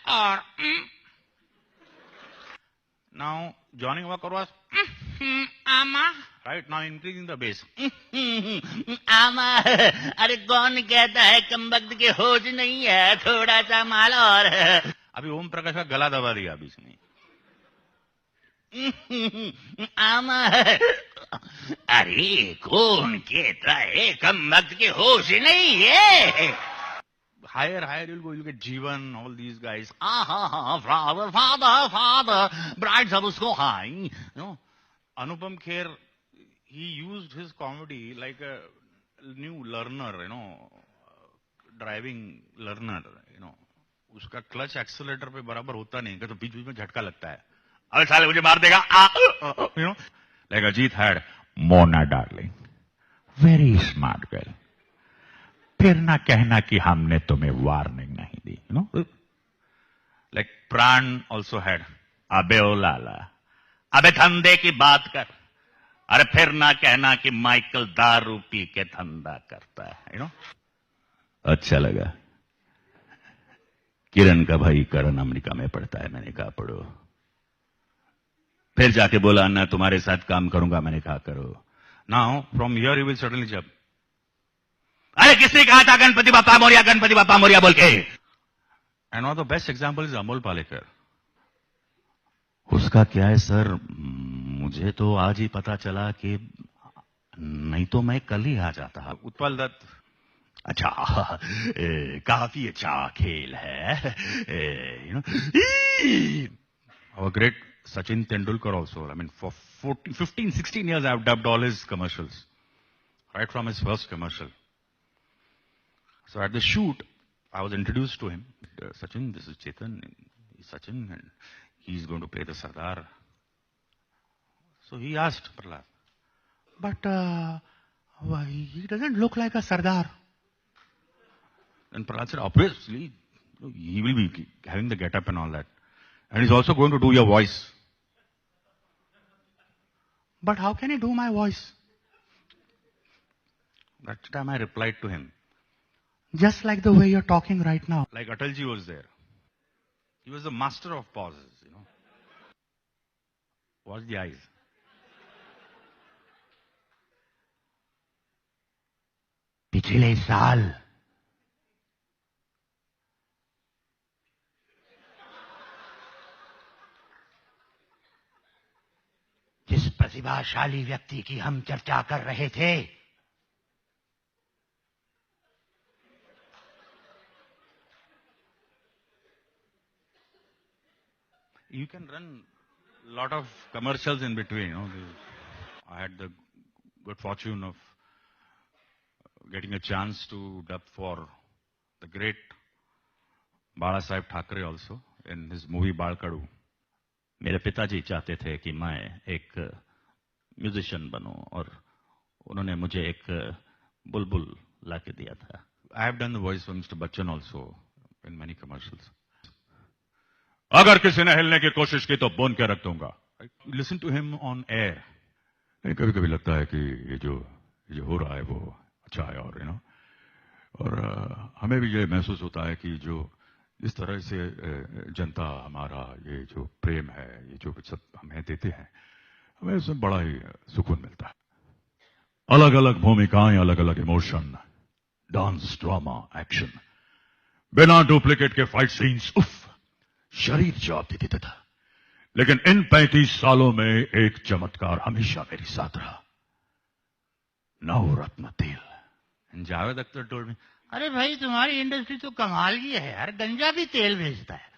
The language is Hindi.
और Now joining our chorus. आमा Right now increasing the bass. आमा अरे कौन कहता है कमबख्त के होश नहीं है, थोड़ा सा माल और अभी ओम प्रकाश का गला दबा दिया अभी इसने. आमा अरे कौन कहता है कमबख्त के होश नहीं है. Higher you'll get Jeevan, all these guys. Father, brides of so high. You know, Anupam Kher, he used his comedy like a new learner, driving learner, उसका क्लच एक्सेलेरेटर पे बराबर होता नहीं, तो बीच बीच में झटका लगता है. अरे साले मुझे मार देगा. Like Ajit had Mona darling, very smart girl. फिर ना कहना कि हमने तुम्हें वार्निंग नहीं दी. Like Pran also had अबे ओ लाला, अबे धंधे की बात कर, अरे फिर ना कहना कि माइकल दारू पी के धंधा करता है. अच्छा लगा. किरण का भाई करण अमेरिका में पढ़ता है. मैंने कहा पढ़ो. फिर जाके बोला ना तुम्हारे साथ काम करूंगा. मैंने कहा करो. Now from here you will suddenly जब. अरे किसने कहा था गणपति बापा मोरिया बोल के. And one of the best example is Amol Palekar. उसका क्या है सर, मुझे तो आज ही पता चला कि नहीं तो मैं कल ही आ जाता. उत्पल दत्त. अच्छा काफी अच्छा खेल है. Our great Sachin Tendulkar also. I mean, for 15-16 years I have dubbed all his commercials, right from his first commercial. So at the shoot, I was introduced to him. Sachin, this is Chetan. He's Sachin, and he's going to play the Sardar. So he asked Prahlad, but why, he doesn't look like a Sardar. And Prahlad said, obviously, he will be having the get-up and all that. And he's also going to do your voice. But how can he do my voice? That time I replied to him, just like the way you're talking right now. Like Atalji was there. He was the master of pauses, Watch the eyes. पिछले साल जिस प्रतिभाशाली व्यक्ति की हम चर्चा कर रहे थे, You can run a lot of commercials in between. I had the good fortune of getting a chance to dub for the great Bala Saheb Thackeray also in his movie Balkadu. मेरे पिताजी चाहते थे कि मैं एक म्यूजिशियन बनूं और उन्होंने मुझे एक बुलबुल ला के दिया था. I have done the voice for Mr. Bachchan also in many commercials. अगर किसी ने हिलने की कोशिश की तो बोन के रख दूंगा. Listen to him on air. कभी कभी लगता है कि ये जो हो रहा है वो अच्छा है और हमें भी ये महसूस होता है कि जो इस तरह से जनता हमारा ये जो प्रेम है, ये जो सब हमें देते हैं, हमें इसमें बड़ा ही सुकून मिलता है. अलग अलग भूमिकाएं, अलग अलग इमोशन, डांस, ड्रामा, एक्शन, बिना डुप्लीकेट के फाइट सीन्स, उफ, शरीर जवाब देता था. लेकिन इन 35 सालों में एक चमत्कार हमेशा मेरे साथ रहा. नवरत्न तेल. जावेद अख्तर टोल्ड मी, अरे भाई तुम्हारी इंडस्ट्री तो कमाल की है यार, गंजा भी तेल भेजता है.